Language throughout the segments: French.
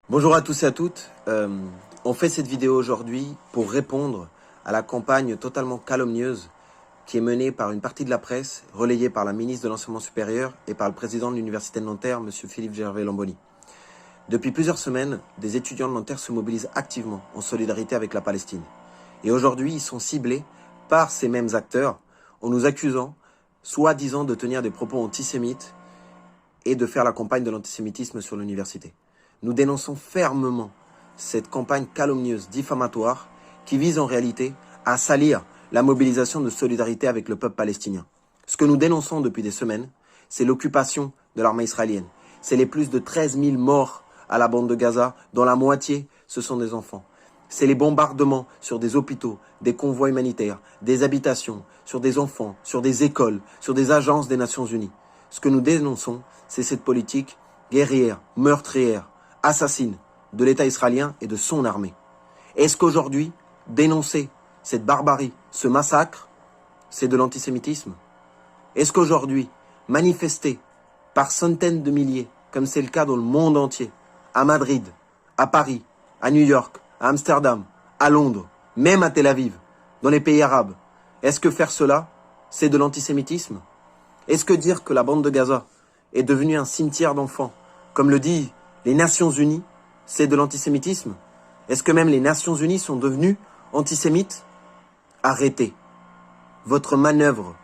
Bonjour à tous et à toutes. On fait cette vidéo aujourd'hui pour répondre à la campagne totalement calomnieuse qui est menée par une partie de la presse, relayée par la ministre de l'Enseignement supérieur et par le président de l'Université de Nanterre, M. Philippe Gervais-Lamboni. Depuis plusieurs semaines, des étudiants de Nanterre se mobilisent activement en solidarité avec la Palestine. Et aujourd'hui, ils sont ciblés par ces mêmes acteurs en nous accusant, soi-disant, de tenir des propos antisémites et de faire la campagne de l'antisémitisme sur l'université. Nous dénonçons fermement cette campagne calomnieuse, diffamatoire, qui vise en réalité à salir la mobilisation de solidarité avec le peuple palestinien. Ce que nous dénonçons depuis des semaines, c'est l'occupation de l'armée israélienne. C'est les plus de 13 000 morts à la bande de Gaza, dont la moitié, ce sont des enfants. C'est les bombardements sur des hôpitaux, des convois humanitaires, des habitations, sur des enfants, sur des écoles, sur des agences des Nations Unies. Ce que nous dénonçons, c'est cette politique guerrière, meurtrière, assassine de l'État israélien et de son armée. Est-ce qu'aujourd'hui, dénoncer cette barbarie, ce massacre, c'est de l'antisémitisme? Est-ce qu'aujourd'hui, manifester par centaines de milliers, comme c'est le cas dans le monde entier, à Madrid, à Paris, à New York, à Amsterdam, à Londres, même à Tel Aviv, dans les pays arabes, est-ce que faire cela, c'est de l'antisémitisme? Est-ce que dire que la bande de Gaza est devenue un cimetière d'enfants, comme le disent les Nations Unies, c'est de l'antisémitisme? Est-ce que même les Nations Unies sont devenues antisémites? Arrêtez. Votre manœuvre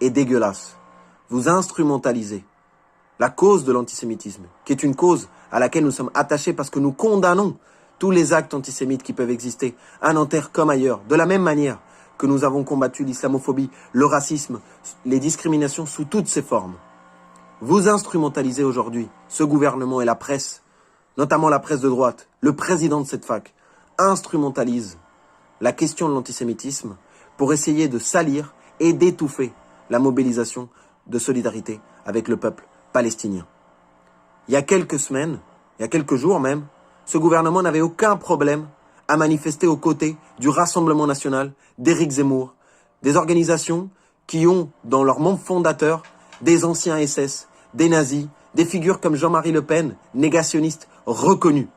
est dégueulasse. Vous instrumentalisez la cause de l'antisémitisme, qui est une cause à laquelle nous sommes attachés parce que nous condamnons tous les actes antisémites qui peuvent exister, à Nanterre comme ailleurs, de la même manière que nous avons combattu l'islamophobie, le racisme, les discriminations sous toutes ses formes. Vous instrumentalisez aujourd'hui ce gouvernement et la presse, notamment la presse de droite, le président de cette fac, instrumentalise la question de l'antisémitisme pour essayer de salir et d'étouffer la mobilisation de solidarité avec le peuple palestinien. Il y a quelques semaines, il y a quelques jours même, ce gouvernement n'avait aucun problème à manifester aux côtés du Rassemblement national, d'Éric Zemmour, des organisations qui ont dans leurs membres fondateurs des anciens SS, des nazis, des figures comme Jean-Marie Le Pen, négationnistes reconnus.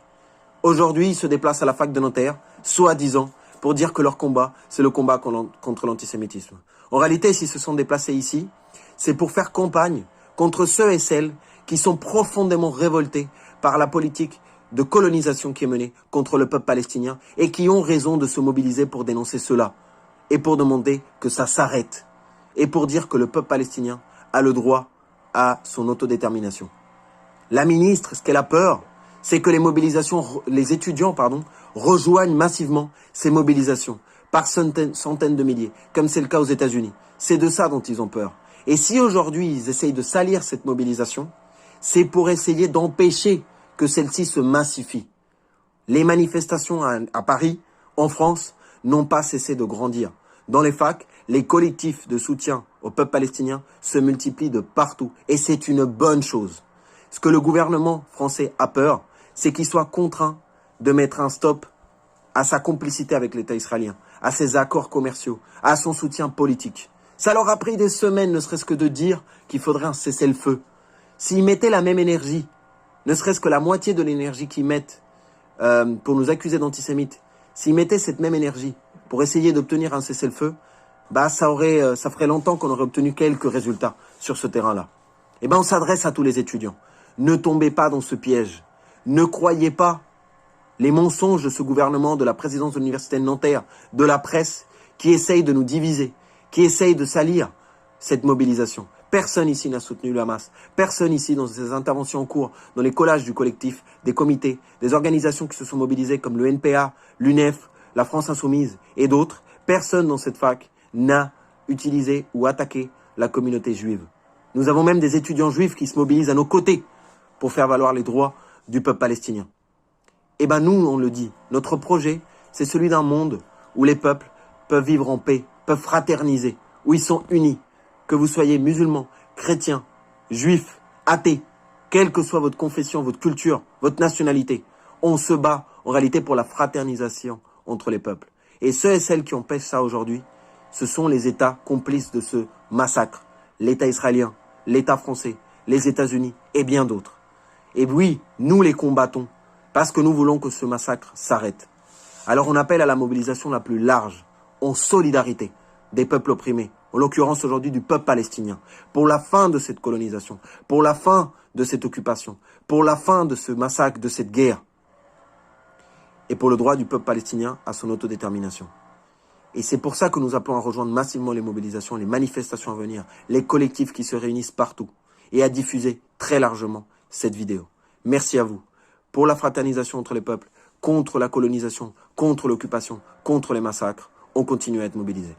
Aujourd'hui, ils se déplacent à la fac de Nanterre, soi-disant, pour dire que leur combat, c'est le combat contre l'antisémitisme. En réalité, s'ils se sont déplacés ici, c'est pour faire campagne contre ceux et celles qui sont profondément révoltés par la politique de colonisation qui est menée contre le peuple palestinien et qui ont raison de se mobiliser pour dénoncer cela et pour demander que ça s'arrête et pour dire que le peuple palestinien a le droit à son autodétermination. La ministre, ce qu'elle a peur, c'est que les étudiants rejoignent massivement ces mobilisations par centaines de milliers, comme c'est le cas aux États-Unis. C'est de ça dont ils ont peur. Et si aujourd'hui ils essayent de salir cette mobilisation, c'est pour essayer d'empêcher que celle-ci se massifie. Les manifestations à Paris, en France, n'ont pas cessé de grandir. Dans les facs, les collectifs de soutien au peuple palestinien se multiplient de partout. Et c'est une bonne chose. Ce que le gouvernement français a peur, c'est qu'il soit contraint de mettre un stop à sa complicité avec l'État israélien, à ses accords commerciaux, à son soutien politique. Ça leur a pris des semaines, ne serait-ce que de dire qu'il faudrait un cessez-le-feu. S'ils mettaient la même énergie, ne serait-ce que la moitié de l'énergie qu'ils mettent pour nous accuser d'antisémites, s'ils mettaient cette même énergie pour essayer d'obtenir un cessez-le-feu, ça ferait longtemps qu'on aurait obtenu quelques résultats sur ce terrain-là. Eh on s'adresse à tous les étudiants. Ne tombez pas dans ce piège. Ne croyez pas les mensonges de ce gouvernement, de la présidence de l'Université de Nanterre, de la presse, qui essaye de nous diviser, qui essaye de salir cette mobilisation. Personne ici n'a soutenu le Hamas. Personne ici, dans ces interventions en cours, dans les collages du collectif, des comités, des organisations qui se sont mobilisées comme le NPA, l'UNEF, la France Insoumise et d'autres, personne dans cette fac n'a utilisé ou attaqué la communauté juive. Nous avons même des étudiants juifs qui se mobilisent à nos côtés pour faire valoir les droits du peuple palestinien. Nous, on le dit, notre projet, c'est celui d'un monde où les peuples peuvent vivre en paix, peuvent fraterniser, où ils sont unis. Que vous soyez musulmans, chrétiens, juifs, athées, quelle que soit votre confession, votre culture, votre nationalité, on se bat en réalité pour la fraternisation entre les peuples. Et ceux et celles qui empêchent ça aujourd'hui, ce sont les États complices de ce massacre. L'État israélien, l'État français, les États-Unis et bien d'autres. Et oui, nous les combattons Parce que nous voulons que ce massacre s'arrête. Alors on appelle à la mobilisation la plus large, en solidarité des peuples opprimés, en l'occurrence aujourd'hui du peuple palestinien, pour la fin de cette colonisation, pour la fin de cette occupation, pour la fin de ce massacre, de cette guerre, et pour le droit du peuple palestinien à son autodétermination. Et c'est pour ça que nous appelons à rejoindre massivement les mobilisations, les manifestations à venir, les collectifs qui se réunissent partout, et à diffuser très largement cette vidéo. Merci à vous pour la fraternisation entre les peuples, contre la colonisation, contre l'occupation, contre les massacres. On continue à être mobilisés.